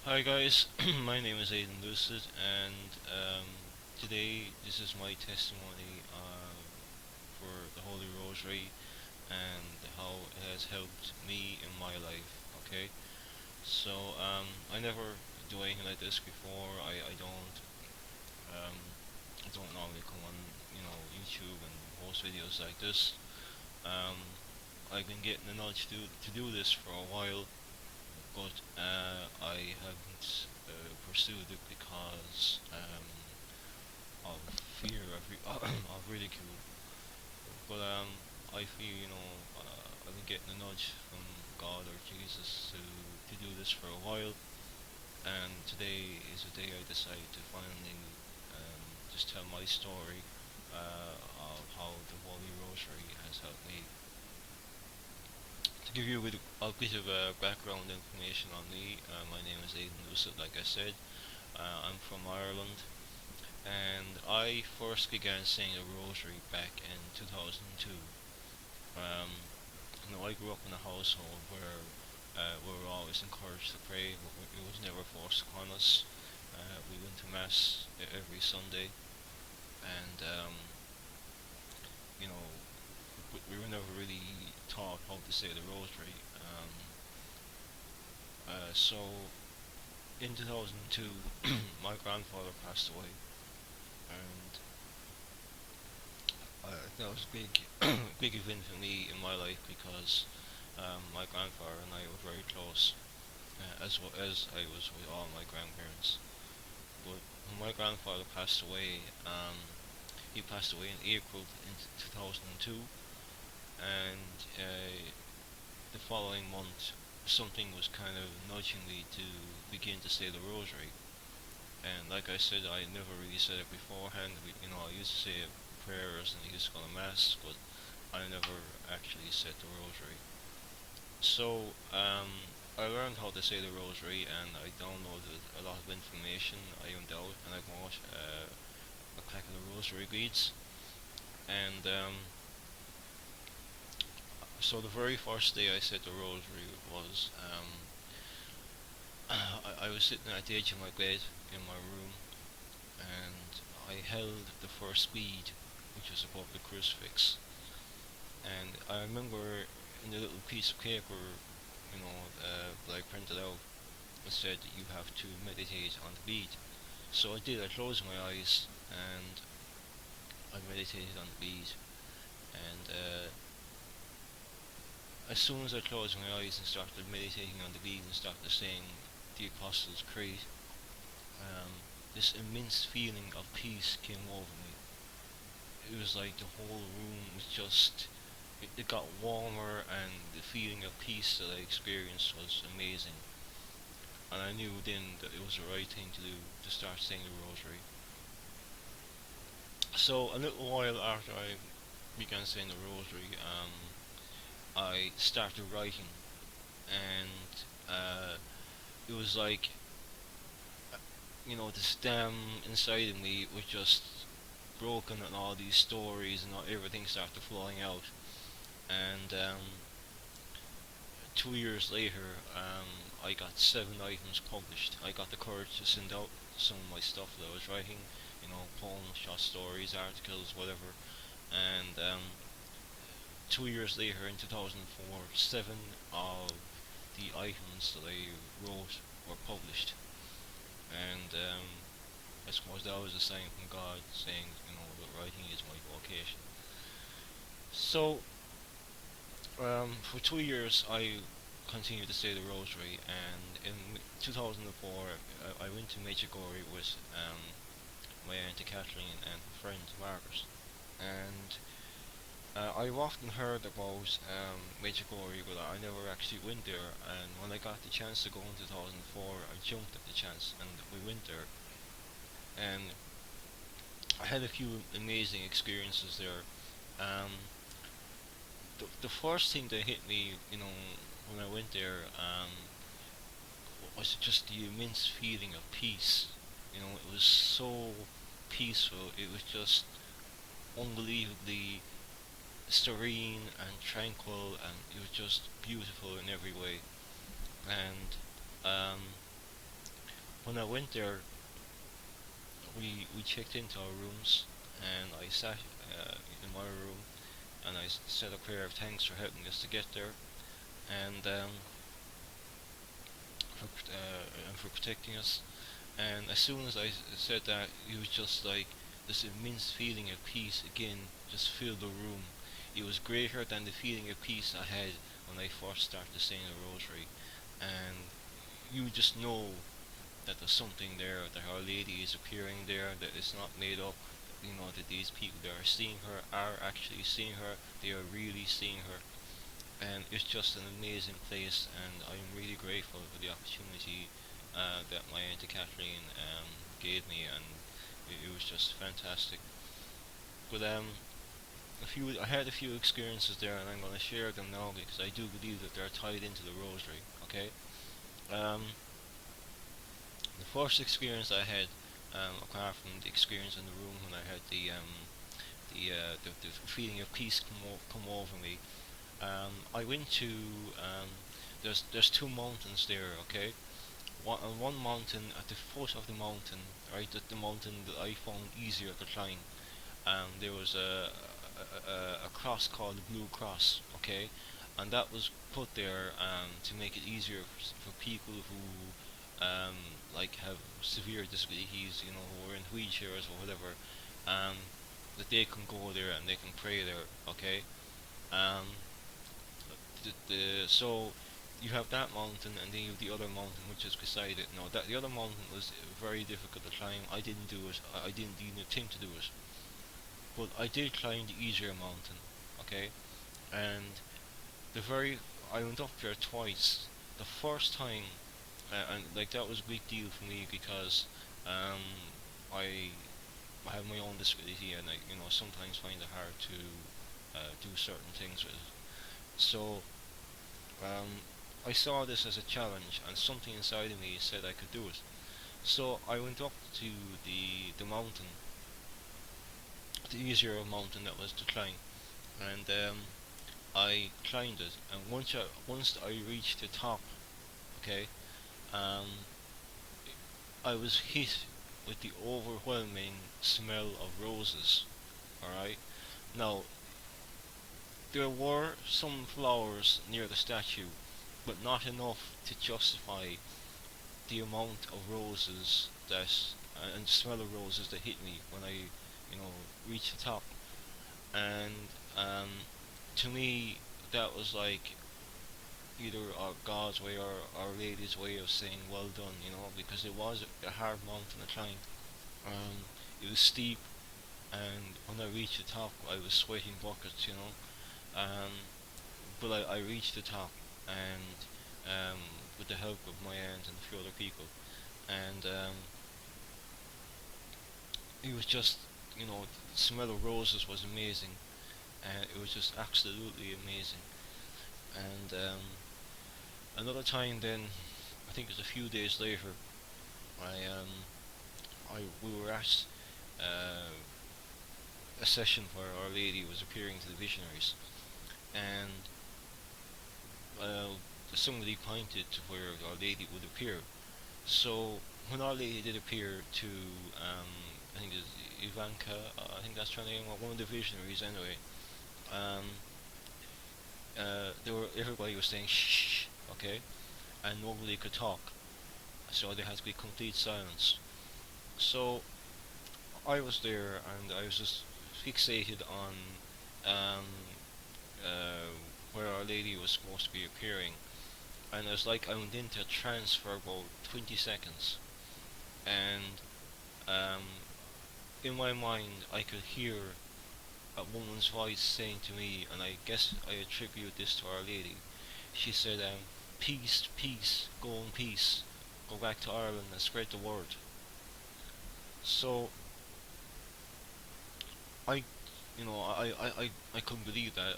Hi guys, my name is Aidan Lucid, and today this is my testimony for the Holy Rosary and how it has helped me in my life. Okay, so I never do anything like this before. Um, I don't normally come on YouTube and post videos like this. Um, I've been getting the nudge to do this for a while, but I haven't pursued it because of fear of ridicule. But I feel I've been getting a nudge from God or Jesus to do this for a while, and today is the day I decide to finally just tell my story of how the Holy Rosary has helped me. To give you a bit of background information on me, my name is Aidan Lucid, like I said. I'm from Ireland, and I first began saying the Rosary back in 2002. Um, I grew up in a household where we were always encouraged to pray, but it was never forced upon us. We went to Mass every Sunday, and you know, we were never really taught how to say the Rosary. So in 2002, my grandfather passed away, and that was a big, big event for me in my life because my grandfather and I were very close, as well as I was with all my grandparents. But when my grandfather passed away, he passed away in April in 2002, and the following month, something was kind of nudging me to begin to say the Rosary. And like I said, I never really said it beforehand. I used to say prayers and I used to go to mass, but I never actually said the Rosary. So I learned how to say the Rosary, and I downloaded a lot of information. I went out and I bought a pack of the Rosary beads, and so the very first day I said the Rosary was I was sitting at the edge of my bed in my room, and I held the first bead, which was above the crucifix. And I remember in the little piece of paper, that I printed out, it said that you have to meditate on the bead. So I did. I closed my eyes and I meditated on the bead. And as soon as I closed my eyes and started meditating on the bead and started saying the Apostles' Creed, um, this immense feeling of peace came over me. It was like the whole room was just, it got warmer, and the feeling of peace that I experienced was amazing. And I knew then that it was the right thing to do, to start saying the Rosary. So a little while after I began saying the Rosary, I started writing, and it was like, the stem inside of me was just broken, and all these stories and everything started flowing out. And 2 years later, I got 7 items published. I got the courage to send out some of my stuff that I was writing, poems, short stories, articles, whatever. And 2 years later, in 2004, 7 of the items that I wrote were published. And I suppose that was a sign from God saying, that writing is my vocation. So for 2 years, I continued to say the Rosary, and in 2004, I went to Medjugorje with my Auntie Kathleen and her friend Margaret. And I've often heard about Medjugorje, but I never actually went there. And when I got the chance to go in 2004, I jumped at the chance, and we went there. And I had a few amazing experiences there. Um, the first thing that hit me, when I went there, was just the immense feeling of peace. It was so peaceful. It was just unbelievably serene and tranquil, and it was just beautiful in every way. And um, when I went there, we checked into our rooms, and I sat in my room, and I said a prayer of thanks for helping us to get there, and for protecting us. And as soon as I said that, it was just like this immense feeling of peace again just filled the room. It was greater than the feeling of peace I had when I first started saying the rosary. And you just know that there's something there, that Our Lady is appearing there, that it's not made up, that these people that are seeing her are actually seeing her, they are really seeing her. And it's just an amazing place, and I'm really grateful for the opportunity that my Auntie Kathleen gave me, and it was just fantastic. But I had a few experiences there, and I'm going to share them now because I do believe that they're tied into the Rosary. Okay, um, the first experience I had, apart from the experience in the room when I had the feeling of peace come over me, I went to there's two mountains there. Okay, on one mountain, at the foot of the mountain, right, at the mountain that I found easier to climb, there was a cross called the Blue Cross. Okay, and that was put there to make it easier for people who like have severe disabilities, who are in wheelchairs or whatever, um, that they can go there and they can pray there. Okay, um, so you have that mountain, and then you have the other mountain which is beside it. No, that the other mountain was very difficult to climb. I didn't do it. I didn't even attempt to do it, but I did climb the easier mountain. Okay, and the very I went up there twice. The first time, and like that was a big deal for me because I have my own disability, and I sometimes find it hard to do certain things with it. So Um, I saw this as a challenge, and something inside of me said I could do it. So I went up to the mountain, the easier mountain that was to climb, and I climbed it. And once I reached the top, okay, um, I was hit with the overwhelming smell of roses. All right. Now there were some flowers near the statue, but not enough to justify the amount of roses that and smell of roses that hit me when I, reached the top. And to me, that was like either God's way or Our Lady's way of saying well done, because it was a hard mountain to climb. It was steep, and when I reached the top, I was sweating buckets. Um, but I reached the top, and with the help of my aunt and a few other people, and it was just, the smell of roses was amazing, and it was just absolutely amazing. And another time, then I think it was a few days later, I we were at uh, a session where Our Lady was appearing to the visionaries, and uh, somebody pointed to where Our Lady would appear. So when Our Lady did appear to, I think it's Ivanka, I think that's her name, or one of the visionaries anyway. Um, everybody was saying shh, okay, and nobody could talk, so there had to be complete silence. So I was there, and I was just fixated on um, uh, where Our Lady was supposed to be appearing, and it was like I went into a trance for about 20 seconds, and um, in my mind I could hear a woman's voice saying to me, and I guess I attribute this to Our Lady. She said, "Peace, peace, go in peace, go back to Ireland and spread the word." So I, I couldn't believe that.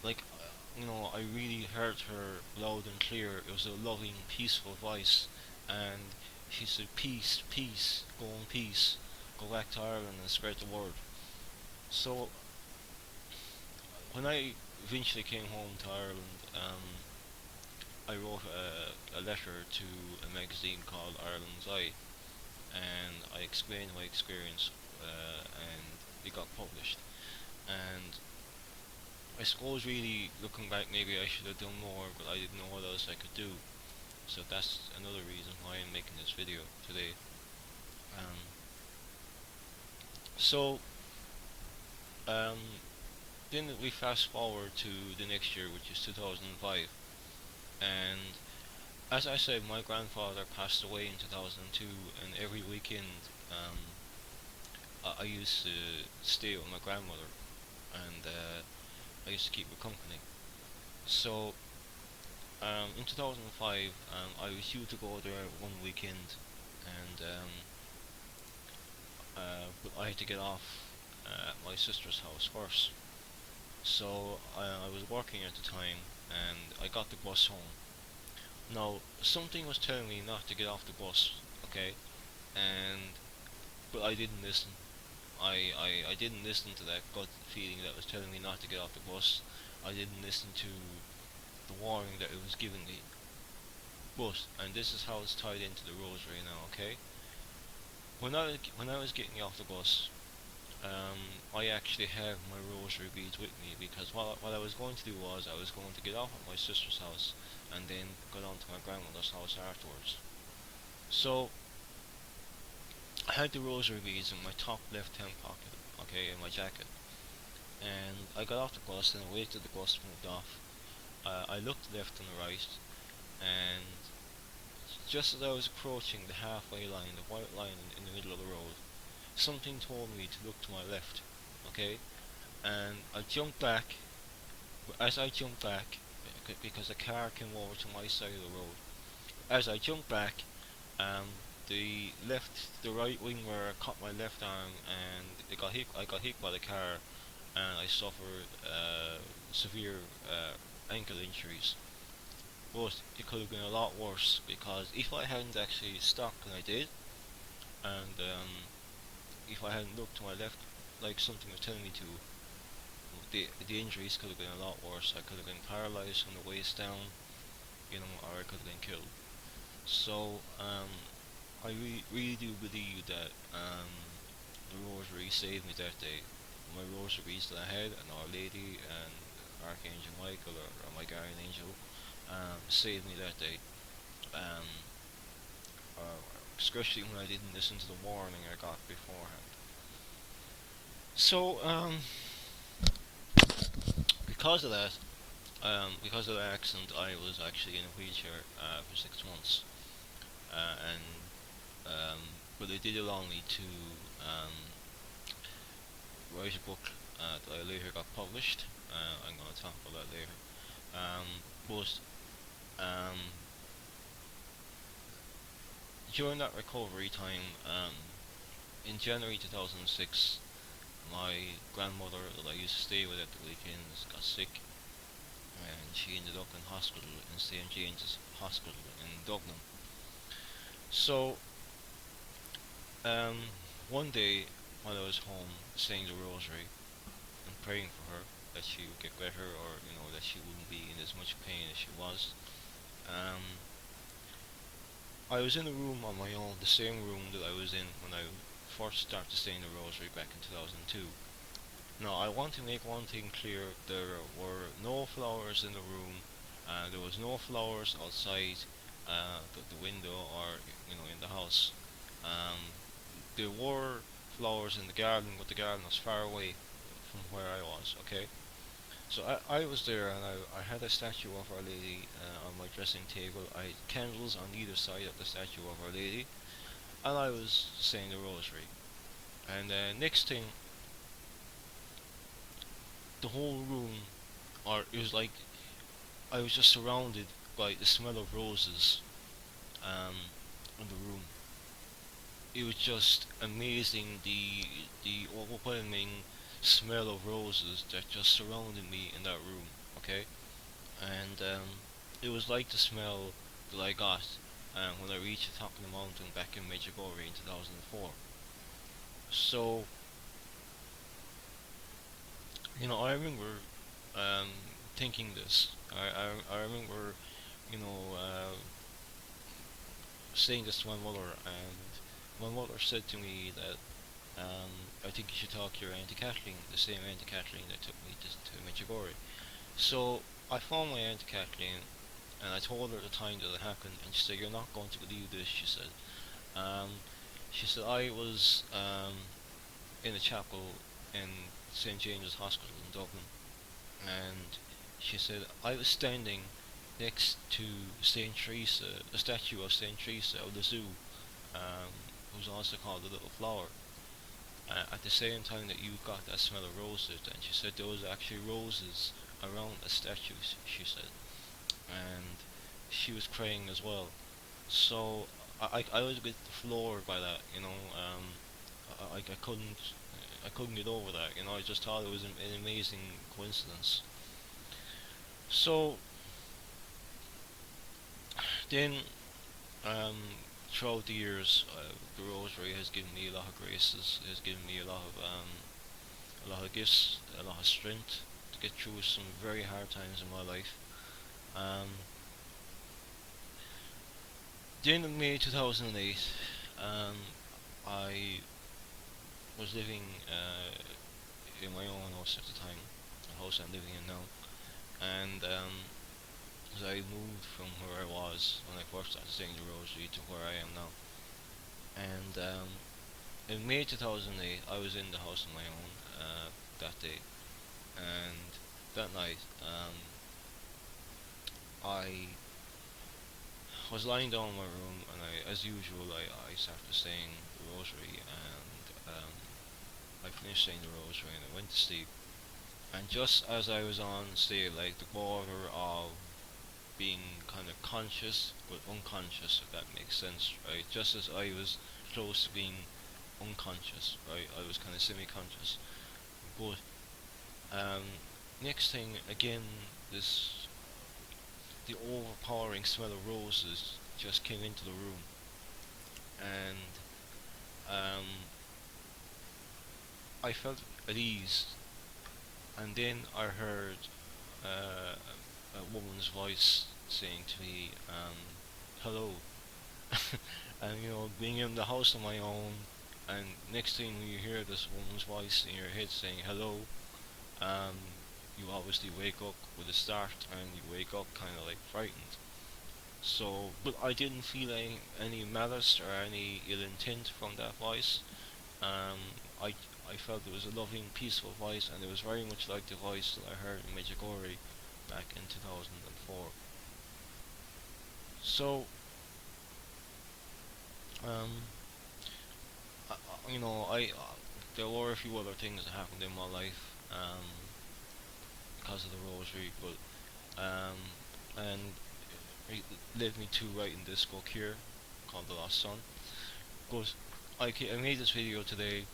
Like, I really heard her loud and clear. It was a loving, peaceful voice, and she said, "Peace, peace, go in peace, go back to Ireland and spread the word." So when I eventually came home to Ireland, I wrote a letter to a magazine called Ireland's Eye, and I explained my experience, and it got published. And I suppose, really looking back, maybe I should have done more, but I didn't know what else I could do. So that's another reason why I'm making this video today. Um, so um, then we fast forward to the next year, which is 2005, and as I said, my grandfather passed away in 2002, and every weekend I used to stay with my grandmother, and I used to keep her company. So in 2005, I was due to go there one weekend, and but I had to get off at my sister's house first. So I was working at the time, and I got the bus home. Now something was telling me not to get off the bus, okay, and but I didn't listen. I didn't listen to that gut feeling that was telling me not to get off the bus. I didn't listen to the warning that it was giving me. But, and this is how it's tied into the rosary now, okay? When I was getting off the bus, I actually have my rosary beads with me, because what I was going to do was I was going to get off at my sister's house and then go down to my grandmother's house afterwards. So I had the rosary beads in my top left hand pocket, okay, in my jacket. And I got off the bus and I waited till the bus moved off. I looked left and right, and just as I was approaching the halfway line, the white line in the middle of the road, something told me to look to my left, okay? And I jumped back, but as I jumped back, because a car came over to my side of the road, as I jumped back, the right wing mirror caught my left arm, and I got hit by the car, and I suffered severe ankle injuries. But it could have been a lot worse, because if I hadn't actually stopped when I did, and if I hadn't looked to my left, like something was telling me to, the injuries could have been a lot worse. I could have been paralyzed from the waist down, or I could have been killed. So I really do believe that the rosary saved me that day. My rosaries that I had, and Our Lady and Archangel Michael, or my guardian angel, saved me that day. Um, uh, Especially when I didn't listen to the warning I got beforehand. So because of that accident, I was actually in a wheelchair for 6 months, and but it did allow me to um, write a book that I later got published. I'm going to talk about that later. But during that recovery time, in January 2006, my grandmother that I used to stay with at the weekends got sick, and she ended up in hospital in St James's Hospital in Dublin. So um, one day while I was home saying the rosary and praying for her that she would get better, or that she wouldn't be in as much pain as she was, um, I was in a room on my own, the same room that I was in when I first started saying the rosary back in 2002. Now, I want to make one thing clear: there were no flowers in the room, there was no flowers outside the window, or in the house. Um, there were flowers in the garden, but the garden was far away from where I was. Okay, so I was there, and I had a statue of Our Lady on my dressing table. I had candles on either side of the statue of Our Lady, and I was saying the rosary. And next thing, the whole room, or it was like I was just surrounded by the smell of roses um, in the room. It was just amazing, the overwhelming smell of roses that just surrounded me in that room. Okay, and it was like the smell that I got when I reached the top of the mountain back in Medjugorje in 2004. So I remember thinking this. I remember you know, saying this to my mother, and my mother said to me that I think you should talk to your Auntie Kathleen, the same Auntie Kathleen that took me to Medjugorje. So I phoned my Auntie Kathleen and I told her the time that it happened, and she said, "You're not going to believe this," Um, she said, "I was in a chapel in St James's Hospital in Dublin, and she said, I was standing next to St Teresa, the statue of St Teresa of the zoo, who's also called the Little Flower, at the same time that you got that smell of roses." And she said there was actually roses around the statue, she said, and she was crying as well. So I was a bit floored by that, I couldn't get over that, I just thought it was an amazing coincidence. So then, um, throughout the years, the Rosary has given me a lot of graces, has given me a lot of gifts, a lot of strength to get through some very hard times in my life. Um, the end of May 2008, um, I was living in my own house at the time, the house I'm living in now, and as I moved from where I was when I first started saying the Rosary to where I am now. And in May 2008, I was in the house on my own that day, and that night, I was lying down in my room, and as usual, I started saying the Rosary, and I finished saying the Rosary, and I went to sleep. And just as I was on, say, like the border of being kind of conscious but unconscious, if that makes sense, right? Just as I was close to being unconscious, right? I was kind of semi-conscious. But um, next thing, again, this the overpowering smell of roses just came into the room, and um, I felt at ease. And then I heard uh, a woman's voice saying to me, "Hello." And being in the house on my own, and next thing you hear this woman's voice in your head saying hello, um, you obviously wake up with a start, and you wake up kind of like frightened. So, but I didn't feel any malice or any ill intent from that voice. I I felt it was a loving, peaceful voice, and it was very much like the voice that I heard in Medjugorje back in 2004. So, um, there were a few other things that happened in my life because of the Rosary, but and it led me to writing this book here called The Lost Son. But I made this video today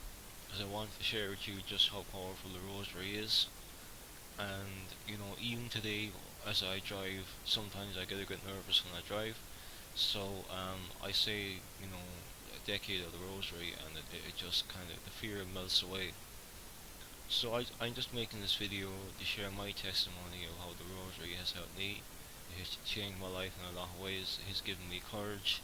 because I wanted to share with you just how powerful the Rosary is. And even today, as I drive, sometimes I get a bit nervous when I drive. So I say, a decade of the Rosary, and it just kind of, the fear melts away. So I'm just making this video to share my testimony of how the Rosary has helped me. It has changed my life in a lot of ways. It has given me courage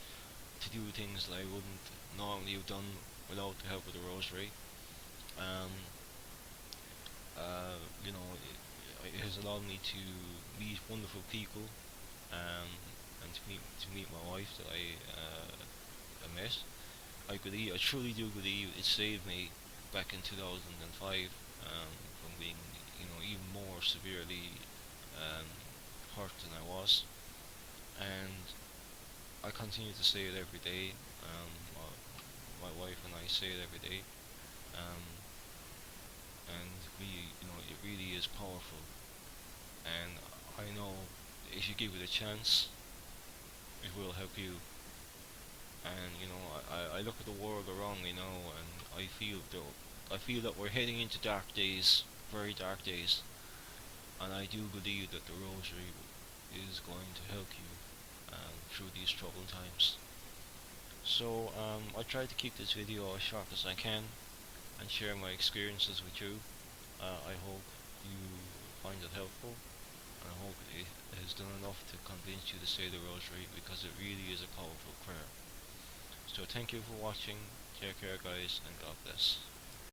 to do things that I wouldn't normally have done without the help of the Rosary. Um, it has allowed me to meet wonderful people, um, and to meet my wife that I met. I truly do believe it saved me back in 2005 from being, even more severely um, hurt than I was, and I continue to say it every day. My wife and I say it every day, um, and it really is powerful. And I know if you give it a chance, it will help you. And I look at the world around me now, and I feel that we're heading into dark days, very dark days, and I do believe that the Rosary is going to help you through these troubled times. So I try to keep this video as short as I can and share my experiences with you. I hope you find it helpful. and I hope it has done enough to convince you to say the Rosary, because it really is a powerful prayer. So thank you for watching. Take care, guys, and God bless.